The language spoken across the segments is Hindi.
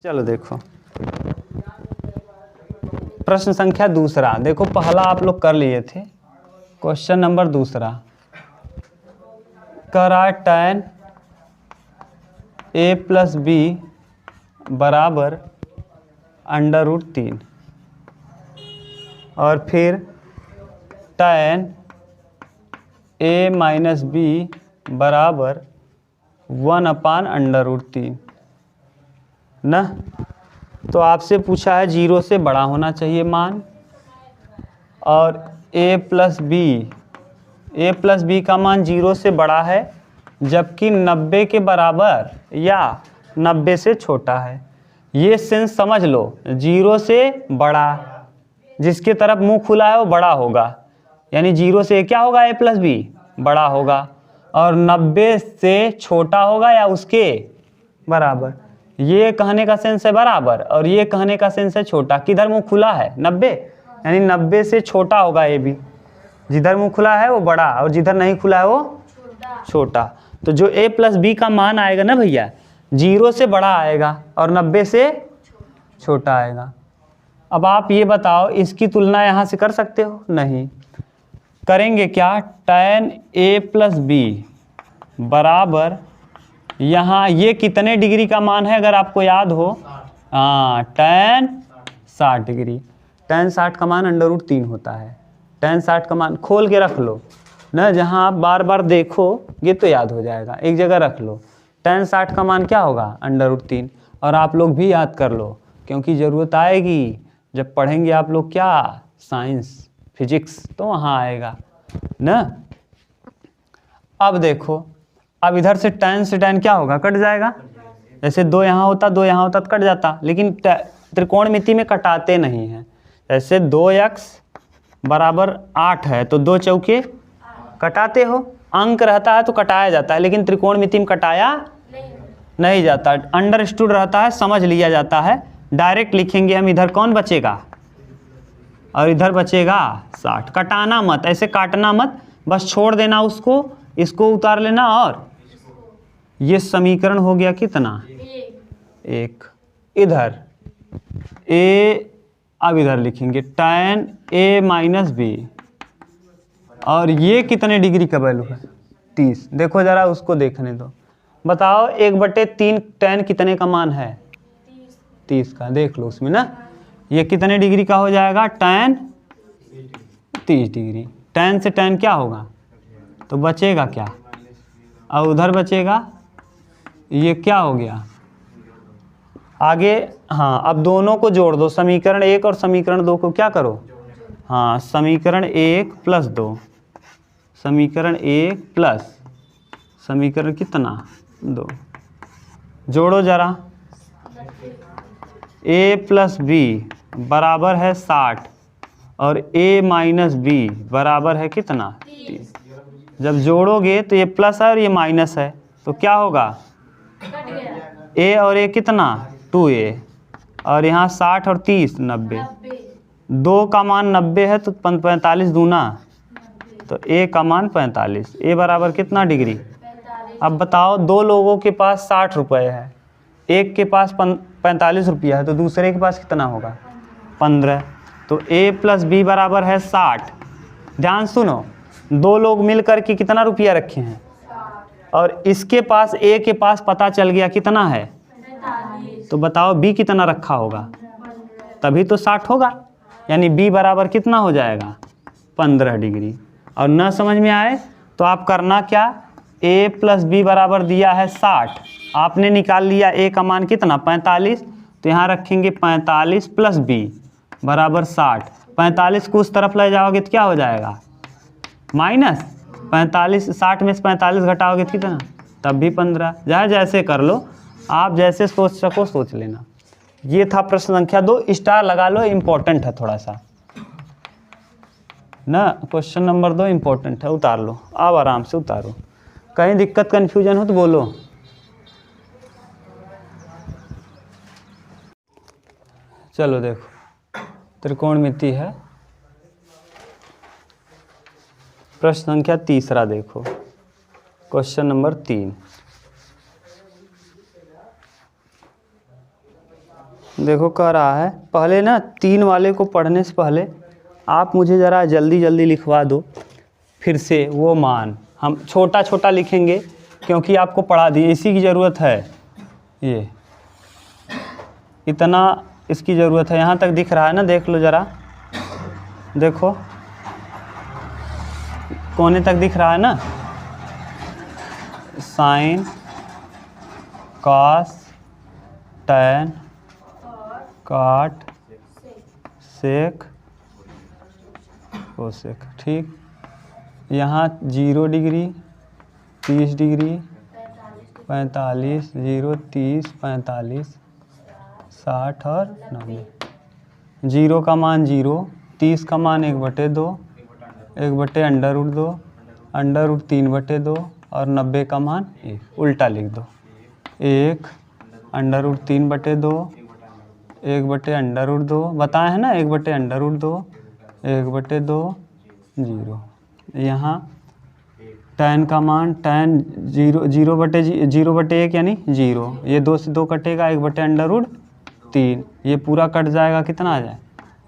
चलो देखो प्रश्न संख्या दूसरा। देखो पहला आप लोग कर लिए थे, क्वेश्चन नंबर दूसरा करा tan a प्लस बी बराबर √3 और फिर tan a माइनस बी बराबर 1/√3 ना। तो आपसे पूछा है 0 से बड़ा होना चाहिए मान, और a प्लस बी का मान 0 से बड़ा है जबकि 90 के बराबर या 90 से छोटा है। ये सेंस समझ लो, 0 से बड़ा, जिसके तरफ मुंह खुला है वो बड़ा होगा, यानी 0 से क्या होगा, a प्लस बी बड़ा होगा, और 90 से छोटा होगा या उसके बराबर। ये कहने का सेंस है बराबर और ये कहने का सेंस है छोटा। किधर मुंह खुला है, 90, यानी 90 से छोटा होगा ए बी। जिधर मुंह खुला है वो बड़ा और जिधर नहीं खुला है वो छोटा। तो जो a प्लस बी का मान आएगा ना भैया, 0 से बड़ा आएगा और 90 से छोटा आएगा। अब आप ये बताओ, इसकी तुलना यहाँ से कर सकते हो? नहीं करेंगे। क्या? tan a प्लस बी बराबर, यहाँ ये कितने डिग्री का मान है अगर आपको याद हो? हाँ, tan 60 डिग्री। tan 60 का मान √3 होता है। tan 60 का मान खोल के रख लो ना, जहाँ आप बार बार देखोगे तो याद हो जाएगा, एक जगह रख लो। tan 60 का मान क्या होगा? √3। और आप लोग भी याद कर लो क्योंकि ज़रूरत आएगी जब पढ़ेंगे आप लोग क्या, साइंस फिजिक्स, तो वहाँ आएगा ना। अब देखो, अब इधर से tan क्या होगा, कट जाएगा। जैसे 2 यहाँ होता 2 यहाँ होता तो कट जाता, लेकिन त्रिकोणमिति में कटाते नहीं हैं। जैसे 2x बराबर 8 है तो 2 चौके कटाते हो, अंक रहता है तो कटाया जाता है, लेकिन त्रिकोणमिति में कटाया नहीं जाता, अंडरस्टूड रहता है, समझ लिया जाता है। डायरेक्ट लिखेंगे हम, इधर कौन बचेगा और इधर बचेगा 60। कटाना मत, ऐसे काटना मत, बस छोड़ देना उसको, इसको उतार लेना। और ये समीकरण हो गया कितना? 1। इधर a, अब इधर लिखेंगे tan a माइनस बी, और ये कितने डिग्री का वैल्यू है? 30। देखो जरा उसको देखने दो, बताओ 1/3 tan कितने का मान है? 30 का। देख लो उसमें ना, ये कितने डिग्री का हो जाएगा? tan 30 degree. tan से tan क्या होगा, तो बचेगा क्या, और उधर बचेगा, ये क्या हो गया आगे। हाँ, अब दोनों को जोड़ दो, समीकरण 1 और समीकरण 2 को क्या करो, हाँ, समीकरण 1 प्लस 2, समीकरण 1 प्लस समीकरण कितना 2, जोड़ो जरा। a प्लस बी बराबर है 60 और a माइनस बी बराबर है कितना 30। जब जोड़ोगे तो ये प्लस है और ये माइनस है, तो क्या होगा, a और a कितना 2a, और यहाँ 60 और 30 90। 2 का मान 90 है तो 45 दूना, तो a का मान 45। a बराबर कितना डिग्री? अब बताओ, 2 लोगों के पास 60 रुपये है, एक के पास 45 रुपया है, तो दूसरे के पास कितना होगा 15। तो a प्लस बी बराबर है 60। ध्यान सुनो, 2 लोग मिल कर के कितना रुपया रखे हैं, और इसके पास a के पास पता चल गया कितना है, तो बताओ b कितना रखा होगा, तभी तो 60 होगा, यानी b बराबर कितना हो जाएगा 15 डिग्री। और न समझ में आए तो आप करना क्या, a प्लस बी बराबर दिया है 60, आपने निकाल लिया a का मान कितना 45, तो यहाँ रखेंगे 45 प्लस b बराबर 60। 45 को उस तरफ ले जाओगे तो क्या हो जाएगा माइनस 45, 60 में से 45 घटाओगे तो कितना, तब भी 15। चाहे जैसे कर लो, आप जैसे सोच सको सोच लेना। ये था प्रश्न संख्या 2, स्टार लगा लो, इम्पोर्टेंट है थोड़ा सा ना। क्वेश्चन नंबर 2 इम्पोर्टेंट है, उतार लो, अब आराम से उतारो, कहीं दिक्कत कन्फ्यूजन हो तो बोलो। चलो देखो, त्रिकोणमिति है, प्रश्न संख्या तीसरा देखो, क्वेश्चन नंबर 3। देखो कह रहा है, पहले ना 3 वाले को पढ़ने से पहले आप मुझे ज़रा जल्दी जल्दी लिखवा दो फिर से वो मान। हम छोटा छोटा लिखेंगे क्योंकि आपको पढ़ा दिए, इसी की ज़रूरत है, ये इतना इसकी ज़रूरत है। यहाँ तक दिख रहा है ना, देख लो ज़रा, देखो कोने तक दिख रहा है ना, साइन कॉस टैन काट सेक कोसेक, ठीक। यहाँ 0 डिग्री 30 डिग्री 45 0 30 45 60 और 90। 0 का मान 0, 30 का मान 1/2, 1/√2, √3/2 और 90 का मान 1। उल्टा लिख दो, 1 √3/2, 1/√2 बताए हैं ना, 1/√2, 1/2 0। यहाँ tan का मान tan 0/1 यानी 0, ये 2 से 2 कटेगा, 1/√3, ये पूरा कट जाएगा, कितना आ जाए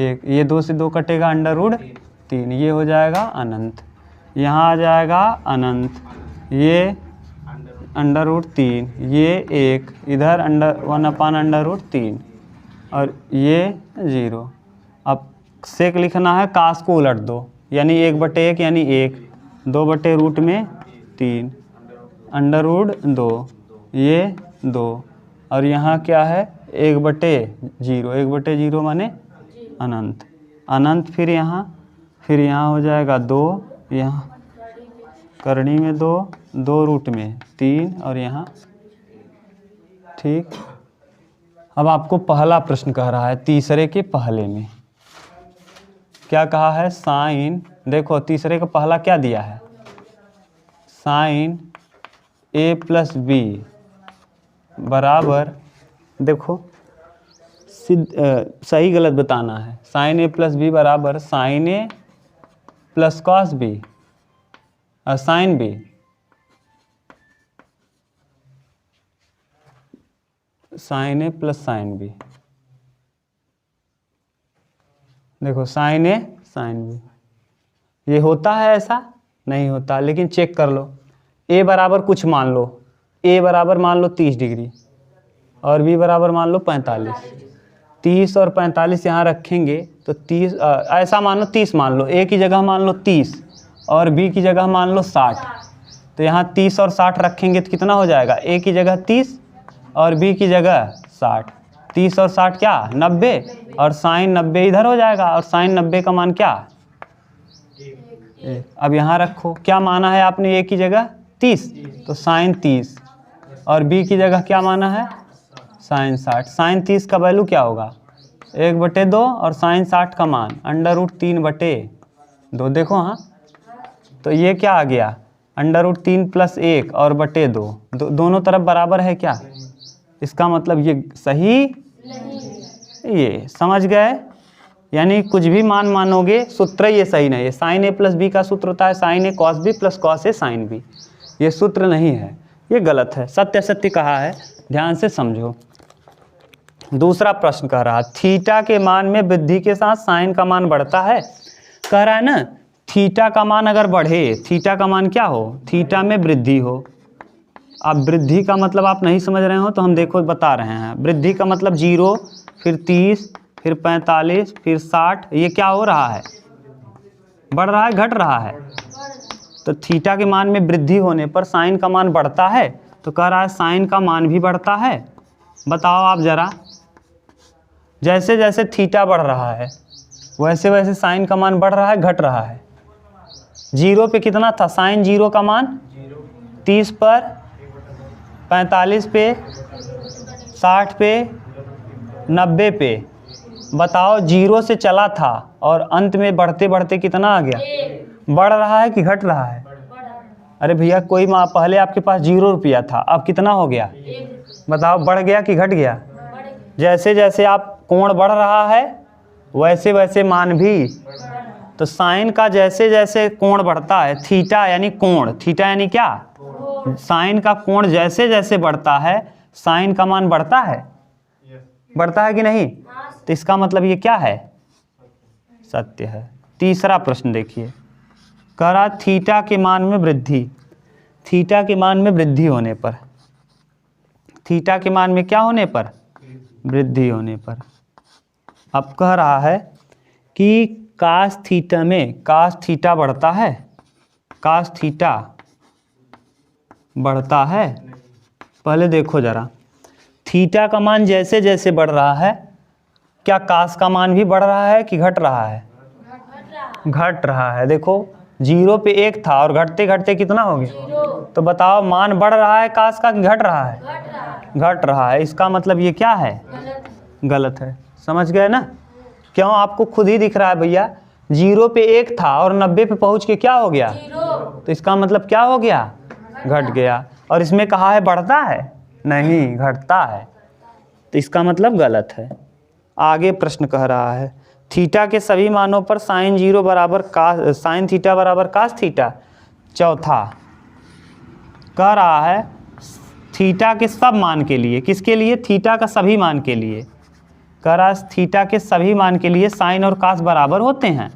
1, ये 2 से 2 कटेगा √3, ये हो जाएगा अनंत। यहाँ आ जाएगा अनंत, ये √3, ये 1 इधर 1/√3 और ये 0। अब सेक लिखना है, कास को उलट दो, यानी 1/1 यानी 1, 2/√3 √2, ये 2 और यहाँ क्या है 1/0, 1/0 माने अनंत, अनंत। फिर यहाँ हो जाएगा 2, यहाँ करनी में 2, 2 रूट में 3 और यहाँ, ठीक। अब आपको पहला प्रश्न कह रहा है, तीसरे के पहले में क्या कहा है, साइन, देखो तीसरे का पहला क्या दिया है, साइन a + b बराबर, देखो सही गलत बताना है, साइन a + b बराबर साइन a + कॉस b और sine b, sine a + sine b, देखो साइन a साइन b, ये होता है ऐसा नहीं होता, लेकिन चेक कर लो। a बराबर कुछ मान लो, a बराबर मान लो 30 डिग्री और b बराबर मान लो 45, 30 और 45 यहाँ रखेंगे तो 30 ऐसा मान लो, 30 मान लो, a की जगह मान लो 30 और b की जगह मान लो 60, तो यहाँ 30 और 60 रखेंगे तो कितना हो जाएगा, a की जगह 30 और b की जगह 60, 30 और 60 क्या 90 और साइन 90 इधर हो जाएगा और साइन 90 का मान क्या, अब यहाँ रखो, क्या माना है आपने, a की जगह 30 तो साइन 30 और b की जगह क्या माना है साइन 60, साइन 30 का वैल्यू क्या होगा 1/2 और साइन 60 का मान √3/2, देखो हाँ, तो ये क्या आ गया √3 + 1 और /2, दोनों तरफ बराबर है क्या, इसका मतलब ये सही, ये समझ गए। यानी कुछ भी मान मानोगे सूत्र ये सही नहीं है, साइन a + b का सूत्र होता है sine a cos b + cos a sin b, ये सूत्र नहीं है, ये गलत है, सत्य सत्य कहा है, ध्यान से समझो। दूसरा प्रश्न कह रहा है, थीटा के मान में वृद्धि के साथ साइन का मान बढ़ता है, कह रहा है ना, थीटा का मान अगर बढ़े, थीटा का मान क्या हो, थीटा में वृद्धि हो। अब वृद्धि का मतलब आप नहीं समझ रहे हो तो हम देखो बता रहे हैं, वृद्धि का मतलब 0 फिर 30 फिर 45 फिर 60, ये क्या हो रहा है, बढ़ रहा है घट रहा है, तो थीटा के मान में वृद्धि होने पर साइन का मान बढ़ता है, तो कह रहा है साइन का मान भी बढ़ता है। बताओ आप जरा, जैसे जैसे थीटा बढ़ रहा है वैसे वैसे साइन का मान बढ़ रहा है घट रहा है। 0 पे कितना था साइन 0 का मान 30 पर, 45 पे, 60 पे, 90 पे, बताओ 0 से चला था और अंत में बढ़ते बढ़ते कितना आ गया, बढ़ रहा है कि घट रहा है, अरे भैया कोई माँ पहले आपके पास 0 रुपया था, अब कितना हो गया, बताओ बढ़ गया कि घट गया। जैसे जैसे आप कोण बढ़ रहा है वैसे वैसे मान भी, तो साइन का जैसे जैसे कोण बढ़ता है, थीटा यानी कोण, थीटा यानी क्या, साइन का कोण जैसे जैसे बढ़ता है साइन का मान बढ़ता है, बढ़ता है कि नहीं? तो इसका मतलब ये क्या है? सत्य है। तीसरा प्रश्न देखिए, कह रहा थीटा के मान में वृद्धि, थीटा के मान में वृद्धि होने पर, थीटा के मान में क्या होने पर? वृद्धि होने पर। अब कह रहा है कि कास थीटा में, कास थीटा बढ़ता है, कास थीटा बढ़ता है। पहले देखो जरा, थीटा का मान जैसे जैसे बढ़ रहा है, क्या कास का मान भी बढ़ रहा है कि घट रहा है? घट रहा है। देखो 0 पे 1 था और घटते घटते कितना हो गया? तो बताओ मान बढ़ रहा है कास का कि घट रहा है? घट रहा है। इसका मतलब ये क्या है? गलत है। समझ गए ना? क्यों? आपको खुद ही दिख रहा है भैया, 0 पे 1 था और 90 पे पहुंच के क्या हो गया? तो इसका मतलब क्या हो गया? घट गया। और इसमें कहा है बढ़ता है, नहीं घटता है। तो इसका मतलब गलत है। आगे प्रश्न कह रहा है थीटा के सभी मानों पर साइन 0 बराबर का, साइन थीटा बराबर कास थीटा। चौथा कह रहा है थीटा के सब मान के लिए, किसके लिए? थीटा का सभी मान के लिए। कह रहा है थीटा के सभी मान के लिए साइन और कास बराबर होते हैं।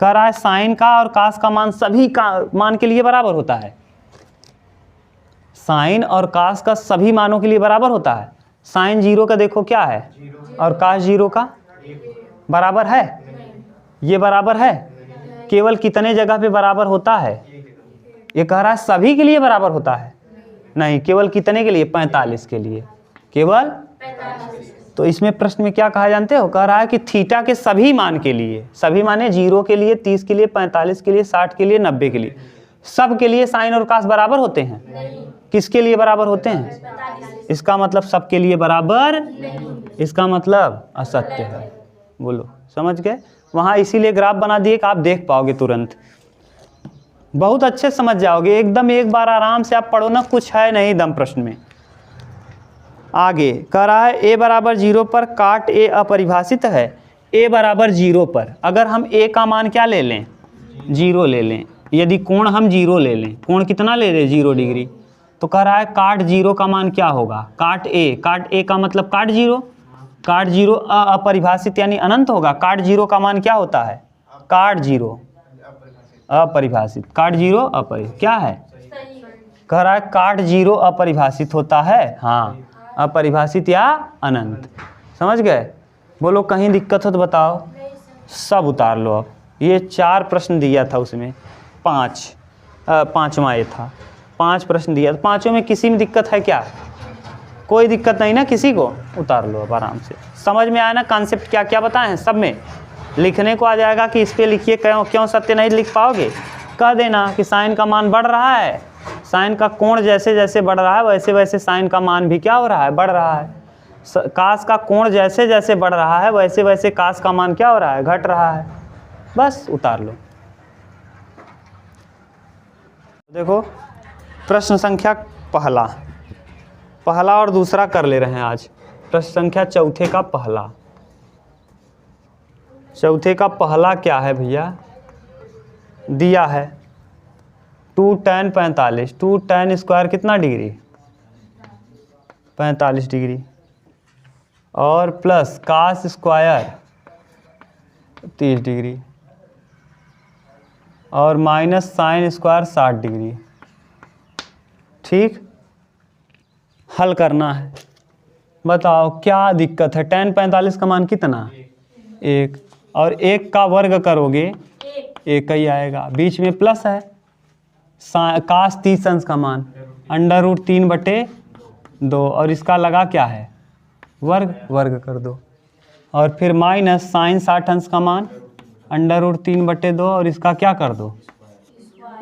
कह रहा है साइन का और कास का मान सभी का मान के लिए बराबर होता है। साइन और कास का सभी मानों के लिए बराबर होता है। साइन 0 का देखो क्या है, और कास 0 का बराबर है? ये बराबर है? केवल कितने जगह पे बराबर होता है? ये कह रहा है सभी के लिए बराबर होता है। नहीं, केवल कितने के लिए? 45 के लिए, केवल 45। तो इसमें प्रश्न में क्या कहा जानते हो? कह रहा है कि थीटा के सभी मान के लिए, सभी माने 0 के लिए, 30 के लिए, 45 के लिए, 60 के लिए, 90 के लिए, सब के लिए साइन और कास बराबर होते हैं? नहीं। किसके लिए बराबर होते हैं? 45। इसका मतलब सबके लिए बराबर नहीं। इसका मतलब असत्य है। बोलो, समझ गए? वहाँ इसीलिए ग्राफ बना दिए कि आप देख पाओगे तुरंत, बहुत अच्छे समझ जाओगे एकदम। एक बार आराम से आप पढ़ो ना, कुछ है नहीं दम प्रश्न में। आगे कह रहा है a बराबर 0 पर काट a अपरिभाषित है। a बराबर 0 पर अगर हम a का मान क्या ले लें? 0 ले लें। यदि कोण हम 0 ले लें, कोण कितना ले लें? 0 डिग्री। तो कह रहा है काट 0 का मान क्या होगा? काट a का मतलब काट 0, काट 0 अपरिभाषित यानी अनंत होगा। काट 0 का मान क्या होता है? काट 0 अपरिभाषित, काट 0 अपरिभाषित क्या है? कह रहा है काट 0 अपरिभाषित होता है। हाँ, अपरिभाषित या अनंत। समझ गए? बोलो कहीं दिक्कत हो तो बताओ, सब उतार लो। अब ये 4 प्रश्न दिया था, उसमें 5वां ये था, 5 प्रश्न दिया था। 5 में किसी में दिक्कत है क्या? कोई दिक्कत नहीं ना किसी को? उतार लो अब आराम से। समझ में आया ना कॉन्सेप्ट क्या क्या बताए हैं? सब में लिखने को आ जाएगा कि इस पे लिखिए, क्यों सत्य नहीं लिख पाओगे? कह देना कि साइन का मान बढ़ रहा है, साइन का कोण जैसे जैसे बढ़ रहा है वैसे वैसे साइन का मान भी क्या हो रहा है? बढ़ रहा है। कास का कोण जैसे जैसे बढ़ रहा है वैसे वैसे कास का मान क्या हो रहा है? घट रहा है। बस उतार लो। देखो प्रश्न संख्या पहला और दूसरा कर ले रहे हैं आज। प्रश्न संख्या चौथे का पहला, चौथे का पहला क्या है भैया? दिया है 2 tan 45, 2 tan स्क्वायर कितना डिग्री? 45 डिग्री, और प्लस कास स्क्वायर 30 डिग्री, और माइनस साइन स्क्वायर 60 डिग्री। ठीक, हल करना है। बताओ क्या दिक्कत है? tan 45 का मान कितना? 1, और 1 का वर्ग करोगे 1 ही आएगा। बीच में प्लस है, कास 30 अंश का मान √3/2, और इसका लगा क्या है? वर्ग, वर्ग कर दो। और फिर माइनस साइन 60 अंश का मान √3/2, और इसका क्या कर दो?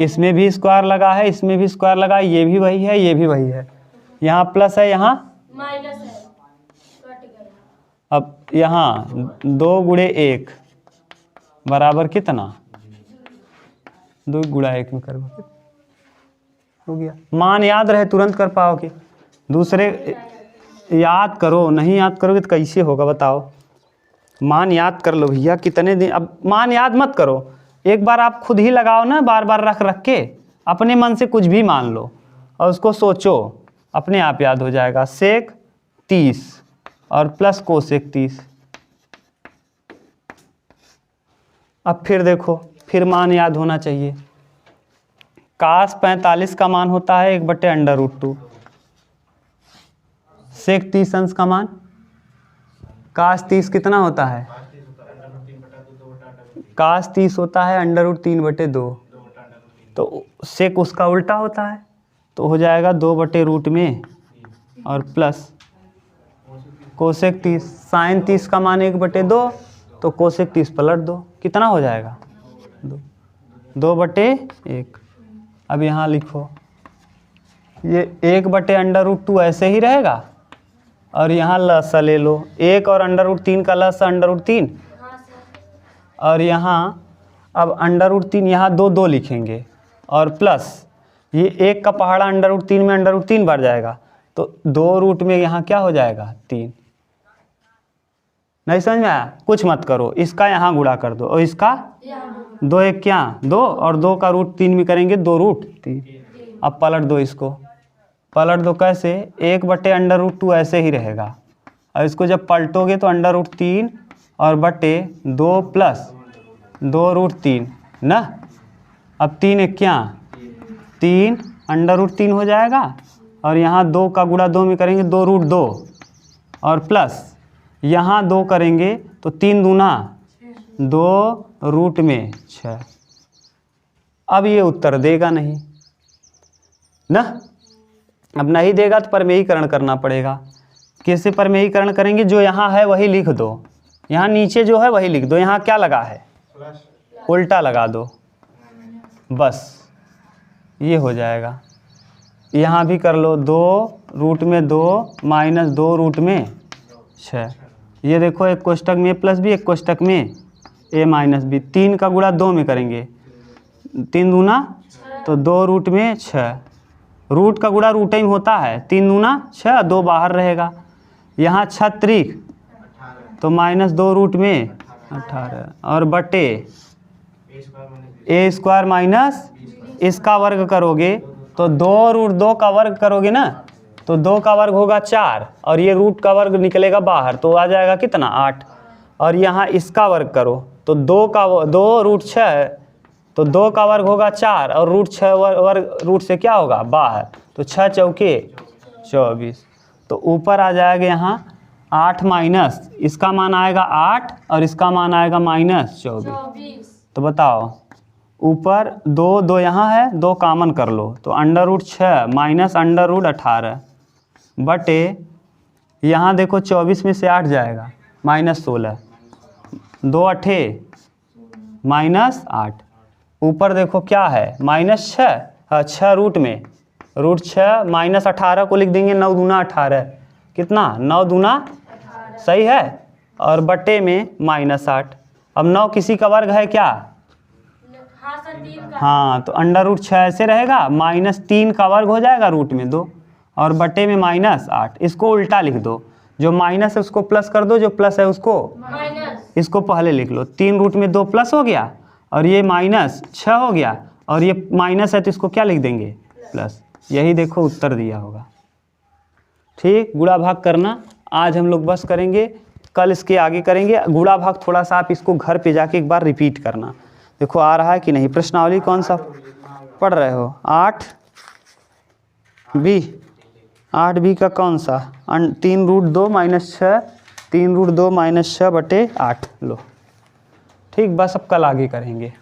इसमें भी स्क्वायर लगा है, इसमें भी स्क्वायर लगा है, ये भी वही है, ये भी वही है। यहाँ प्लस है, यहाँ माइनस है, कट गया। अब यहाँ 2 × 1 बराबर कितना? 2 × 1 में करोगे हो गया। मान याद रहे तुरंत कर पाओगे। दूसरे याद करो, नहीं याद करोगे तो कैसे होगा बताओ? मान याद कर लो भैया। कितने दिन? अब मान याद मत करो, एक बार आप खुद ही लगाओ ना, बार बार रख रख के अपने मन से कुछ भी मान लो और उसको सोचो, अपने आप याद हो जाएगा। सेक 30 और प्लस कोसेक 30। अब फिर देखो, फिर मान याद होना चाहिए। काश 45 का मान होता है 1/√2। सेक 30 अंश का मान काश 30 कितना होता है? काश 30 होता है √3/2। तो सेक उसका उल्टा होता है, तो हो जाएगा 2/रूट में और प्लस कोसेक 30। साइन 30 का मान 1/2, तो कोसेक 30 पलट दो, कितना हो जाएगा? 2/1। अब यहाँ लिखो, ये 1/√2 ऐसे ही रहेगा और यहाँ लसा ले लो, 1 और √3 का लसा √3, और यहाँ अब √3 यहाँ 2 लिखेंगे और प्लस ये 1 का पहाड़ा √3 में √3 बढ़ जाएगा, तो 2 रूट में यहाँ क्या हो जाएगा? 3। नहीं समझ में आया? कुछ मत करो, इसका यहाँ गुणा कर दो और इसका 2 1 क्या 2, और 2 का रूट 3 में करेंगे 2√3। अब पलट दो, इसको पलट दो कैसे? 1/√2 ऐसे ही रहेगा, और इसको जब पलटोगे तो √3 और बटे 2 प्लस 2√3 ना। अब 3 1 क्या 3 √3 हो जाएगा, और यहाँ 2 का गुणा 2 में करेंगे 2√2, और प्लस यहाँ 2 करेंगे तो 3 दूना 2√6। अब ये उत्तर देगा नहीं ना। अब नहीं देगा तो परमेयीकरण करना पड़ेगा। कैसे परमेयीकरण करेंगे? जो यहाँ है वही लिख दो, यहाँ नीचे जो है वही लिख दो। यहाँ क्या लगा है? उल्टा लगा दो, बस ये हो जाएगा। यहाँ भी कर लो, 2√2 माइनस 2√6। ये देखो, एक कोष्टक में प्लस बी, एक कोष्टक में a माइनस बी। 3 का गुणा 2 में करेंगे, 3 दूना तो 2√6। रूट का गुणा रूट ही होता है, 3 दूना 6, 2 बाहर रहेगा। यहाँ 6 तो माइनस 2√18 और बटे a² माइनस इसका वर्ग करोगे तो 2√2 का वर्ग करोगे ना, तो 2 का वर्ग होगा 4, और ये रूट का वर्ग निकलेगा बाहर, तो आ जाएगा कितना 8। और यहाँ इसका वर्ग करो तो 2√6, तो 2 का वर्ग होगा 4, और √6 वर्ग रूट से क्या होगा बाहर, तो 6 चौके 24। तो ऊपर आ जाएगा यहाँ 8 माइनस इसका मान आएगा 8, और इसका मान आएगा -24। तो बताओ, ऊपर 2 यहाँ है, 2 कामन कर लो, तो √6 माइनस √18 बटे यहाँ देखो 24 में से 8 जाएगा -16, 2 8 -8। ऊपर देखो क्या है -6, 6 रूट में √6 -18 को लिख देंगे 9 दूना 18, कितना 9 दूना सही है, और बटे में -8। अब 9 किसी का वर्ग है क्या? हाँ, तो √6 ऐसे रहेगा, -3 का वर्ग हो जाएगा रूट में 2, और बटे में -8। इसको उल्टा लिख दो, जो माइनस है उसको प्लस कर दो, जो प्लस है उसको इसको पहले लिख लो। 3 रूट में 2 प्लस हो गया, और ये -6 हो गया, और ये माइनस है तो इसको क्या लिख देंगे प्लस। यही देखो उत्तर दिया होगा। ठीक, गुणा भाग करना आज हम लोग बस करेंगे, कल इसके आगे करेंगे। गुणा भाग थोड़ा सा आप इसको घर पे जाके एक बार रिपीट करना, देखो आ रहा है कि नहीं। प्रश्नावली कौन सा पढ़ रहे हो? 8b का कौन सा? 3√2 माइनस 6, 3√2 माइनस 6 बटे 8 लो। ठीक, बस अब कल आगे करेंगे।